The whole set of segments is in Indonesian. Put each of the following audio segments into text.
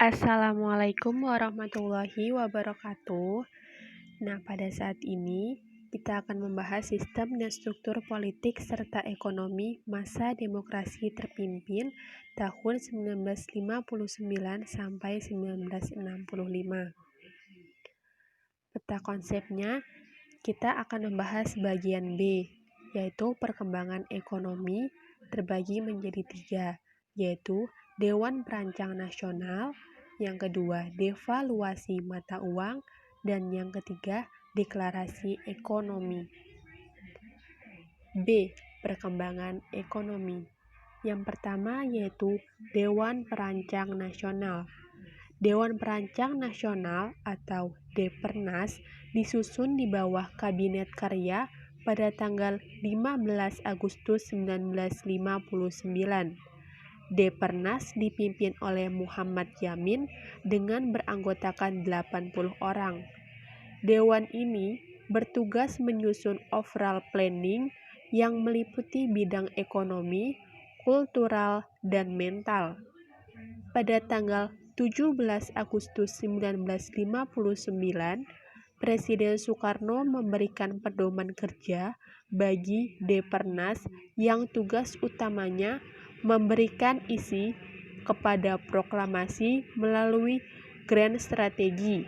Assalamualaikum warahmatullahi wabarakatuh. Nah, pada saat ini kita akan membahas sistem dan struktur politik serta ekonomi masa demokrasi terpimpin tahun 1959 sampai 1965. Peta konsepnya, kita akan membahas bagian B, yaitu perkembangan ekonomi terbagi menjadi 3, yaitu Dewan Perancang Nasional, yang kedua devaluasi mata uang, dan yang ketiga deklarasi ekonomi. B. Perkembangan ekonomi. Yang pertama yaitu Dewan Perancang Nasional. Dewan Perancang Nasional atau Depernas disusun di bawah Kabinet Karya pada tanggal 15 Agustus 1959. Depernas dipimpin oleh Muhammad Yamin dengan beranggotakan 80 orang. Dewan ini bertugas menyusun overall planning yang meliputi bidang ekonomi, kultural, dan mental. Pada tanggal 17 Agustus 1959, Presiden Soekarno memberikan pedoman kerja bagi Depernas yang tugas utamanya memberikan isi kepada proklamasi melalui Grand Strategi,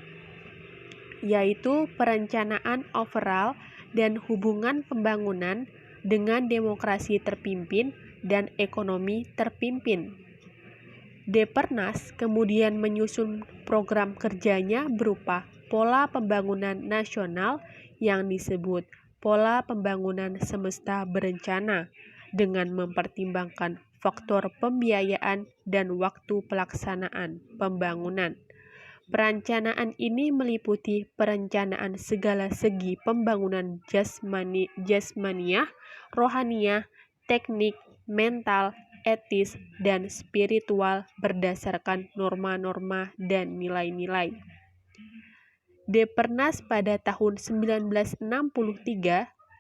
yaitu perencanaan overall dan hubungan pembangunan dengan demokrasi terpimpin dan ekonomi terpimpin. Depernas kemudian menyusun program kerjanya berupa pola pembangunan nasional yang disebut pola pembangunan semesta berencana dengan mempertimbangkan faktor pembiayaan dan waktu pelaksanaan pembangunan. Perencanaan ini meliputi perencanaan segala segi pembangunan jasmaniah, rohaniah, teknik, mental, etis, dan spiritual berdasarkan norma-norma dan nilai-nilai. Depernas pada tahun 1963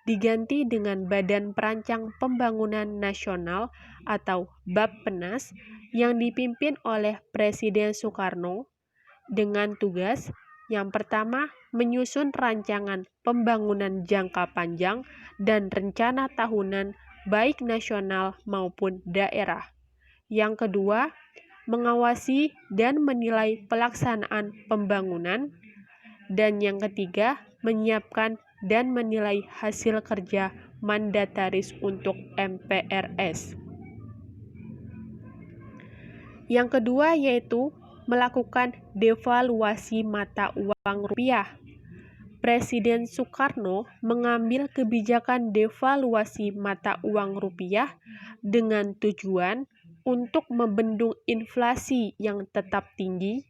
diganti dengan Badan Perancang Pembangunan Nasional atau Bappenas yang dipimpin oleh Presiden Soekarno dengan tugas yang pertama menyusun rancangan pembangunan jangka panjang dan rencana tahunan baik nasional maupun daerah. Yang kedua, mengawasi dan menilai pelaksanaan pembangunan. Dan yang ketiga, menyiapkan dan menilai hasil kerja mandataris untuk MPRS. Yang kedua yaitu melakukan devaluasi mata uang rupiah. Presiden Soekarno mengambil kebijakan devaluasi mata uang rupiah dengan tujuan untuk membendung inflasi yang tetap tinggi,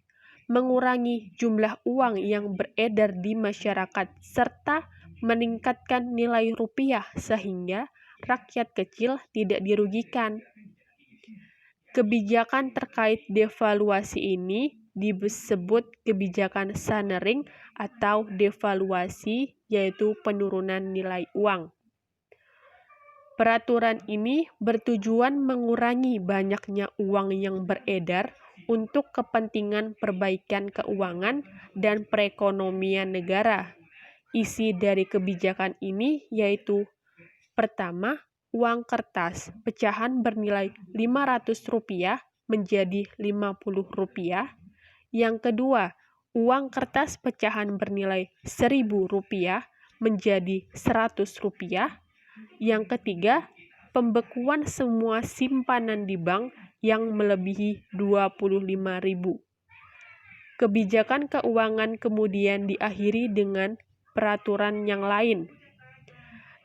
mengurangi jumlah uang yang beredar di masyarakat, serta meningkatkan nilai rupiah sehingga rakyat kecil tidak dirugikan. Kebijakan terkait devaluasi ini disebut kebijakan Sanering atau devaluasi, yaitu penurunan nilai uang. Peraturan ini bertujuan mengurangi banyaknya uang yang beredar untuk kepentingan perbaikan keuangan dan perekonomian negara. Isi dari kebijakan ini yaitu: pertama, uang kertas pecahan bernilai Rp500 menjadi Rp50. Yang kedua, uang kertas pecahan bernilai Rp1.000 menjadi Rp100. Yang ketiga, pembekuan semua simpanan di bank yang melebihi Rp25.000. Kebijakan keuangan kemudian diakhiri dengan peraturan yang lain,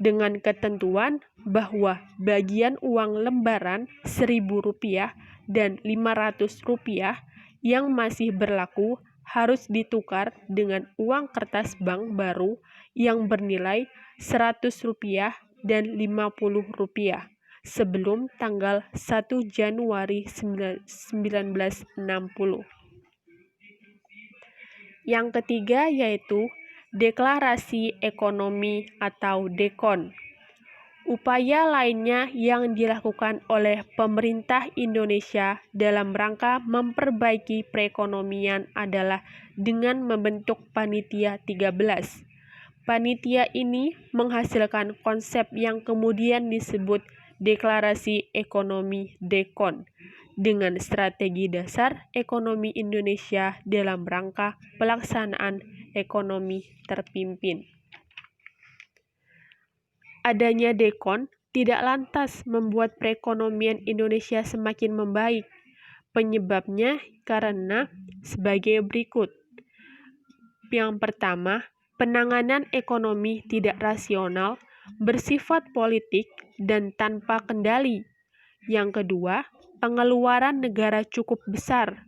dengan ketentuan bahwa bagian uang lembaran Rp1.000 dan Rp500 yang masih berlaku harus ditukar dengan uang kertas bank baru yang bernilai Rp100 dan Rp50 sebelum tanggal 1 Januari 1960. Yang ketiga yaitu deklarasi ekonomi atau DEKON. Upaya lainnya yang dilakukan oleh pemerintah Indonesia dalam rangka memperbaiki perekonomian adalah dengan membentuk Panitia 13. Panitia ini menghasilkan konsep yang kemudian disebut Deklarasi Ekonomi DEKON dengan strategi dasar ekonomi Indonesia dalam rangka pelaksanaan ekonomi terpimpin. Adanya DEKON tidak lantas membuat perekonomian Indonesia semakin membaik. Penyebabnya karena sebagai berikut. Yang pertama, penanganan ekonomi tidak rasional, bersifat politik, dan tanpa kendali. Yang kedua, pengeluaran negara cukup besar.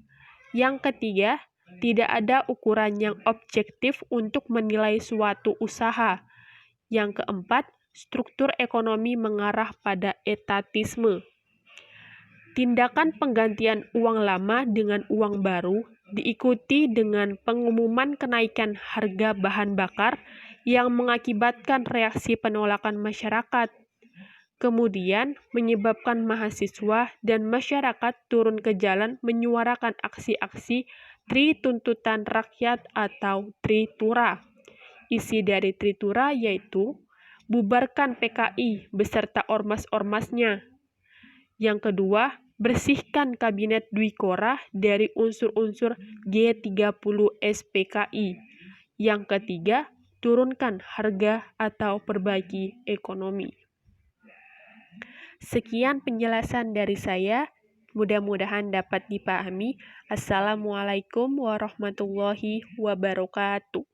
Yang ketiga, tidak ada ukuran yang objektif untuk menilai suatu usaha. Yang keempat, struktur ekonomi mengarah pada etatisme. Tindakan penggantian uang lama dengan uang baru diikuti dengan pengumuman kenaikan harga bahan bakar yang mengakibatkan reaksi penolakan masyarakat. Kemudian menyebabkan mahasiswa dan masyarakat turun ke jalan menyuarakan aksi-aksi Trituntutan Rakyat atau Tritura. Isi dari Tritura yaitu bubarkan PKI beserta ormas-ormasnya. Yang kedua, bersihkan Kabinet Dwikora dari unsur-unsur G30 SPKI. Yang ketiga, turunkan harga atau perbaiki ekonomi. Sekian penjelasan dari saya, mudah-mudahan dapat dipahami. Assalamualaikum warahmatullahi wabarakatuh.